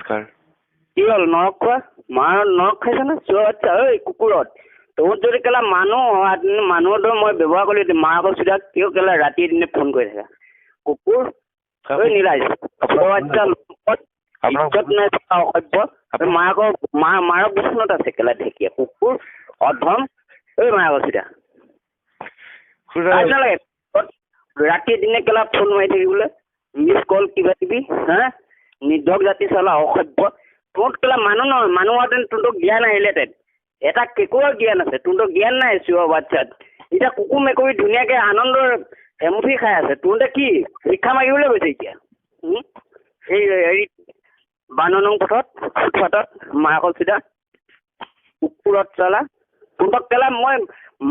নমস্কাৰ। কি হ'ল নৰক খোৱা? মাৰ নৰক খাইছে নে? আচ্ছা ঐ কুকুৰত তোৰ যদি কেলা মানুহতো মই ব্যৱহাৰ কৰি মাক চিধা কিয় কেলা ৰাতি দিনে ফোন কৰি থাকা কুকুৰ ঐ নীৰাজ আচ্ছা ইজ্জত নাই অসভ্য মাৰক বচনত আছে কেলা ঢেকীয়া কুকুৰ অধম ঐ মাৰক চিধা নালাগে ৰাতি দিনে কেলা ফোন মাৰি থাকিবলৈ মিছ কল কিবা কিবি হা নিৰ্ধক জাতি চলা অসভ্য তোৰ কেলা মানুহ নহয় মানুহ হোৱাহেঁতেন তোৰতো জ্ঞান আহিলেহেঁতেন এটা কেঁকুৰাৰ জ্ঞান আছে তোৰতো জ্ঞান নাই চিঞৰ বাচ্ছাত এতিয়া কুকুৰ মেকুৰী ধুনীয়াকৈ আনন্দৰ এমুঠি খাই আছে তোৰতে কি শিক্ষা মাগিবলৈ গৈছে এতিয়া এই হেৰি 52 নং পথত ফুটপাথত মাকৰ চিধা কুকুৰত চলা তোৰক কেলা মই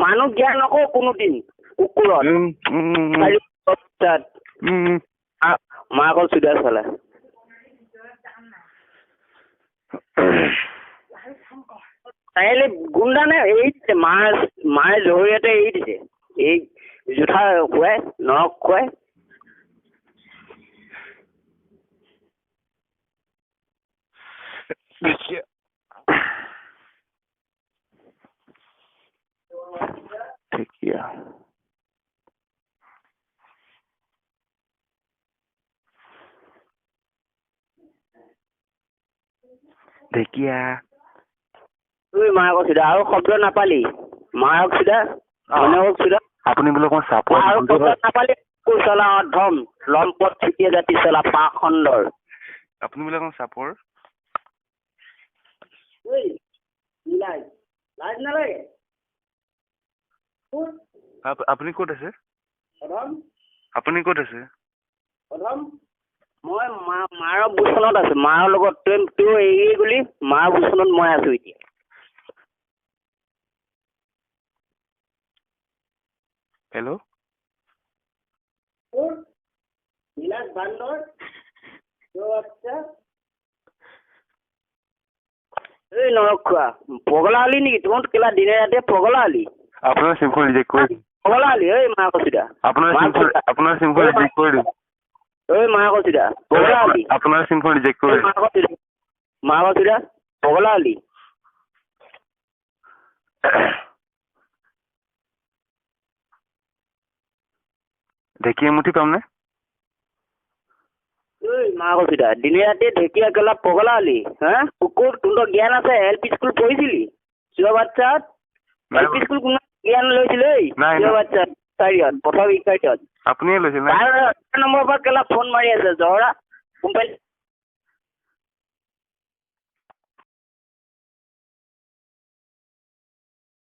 মানুহ জ্ঞান নকওঁ কোনোদিন কুকুৰত মাকৰ চিধা চলা চাৰিআলি গুণ্ডা নে এৰি দিছে মায়ে জহৰীয়াতে এৰি দিছে এই জোঠা খুৱাই নৰক খুৱাই ঢেকীয়া ঢেকীয়া তুই মাৰক চিধা আৰু শব্দ নাপালি মাৰক চিধা মানৱক চিধা আপুনি বোলে অকণ চাপৰ আৰু শব্দ নাপালি কুকুৰ চলা অধম লম্পট চুতীয়া জাতি চলা পাখণ্ডৰ আপুনি বোলে অকণ চাপৰ লাজ নালাগে আপুনি ক'ত আছে অধম আপুনি ক'ত আছে অধম মই মাৰৰ বুচনত আছো মাৰৰ লগত তই এৰি গলি মাৰ বুচনত মই আছো এতিয়া হেল্ল' নীলাজ বান্দৰ এই নৰক খোৱা পগলা হলি নেকি তোৰ কেলা দিনে ৰাতিয়ে পগলা হলি আপোনাৰ চিমখন ৰিজেক্ট কৰি দিম পগলা হলি ঐ মাকৰ চিধা আপোনাৰ চিমখন ৰিজেক্ট কৰি দিম ঐ মাকৰ চিধা পগলা হলি আপোনাৰ চিমখন ৰিজেক্ট কৰি দিম মাকৰ চিধা পগলা হলি ঢেকীয়া মুঠি পামনে ঐ মাকৰ চিধা দিনে ৰাতিয়ে ঢেকীয়া কেলা পগলা হলি হা কুকুৰ তোৰ জ্ঞান আছে এল পি স্কুল পঢ়িছিলি চিঞৰ বাচ্ছাত এল পি স্কুল কোনো জ্ঞান লৈছিলে চিঞৰ বাচ্ছাত চাৰিত প্ৰথম ইকাৰিত আপুনিয়ে লৈছিল নম্বৰৰ পৰা কেলা ফোন মাৰি আছে জহৰা কোম্পানী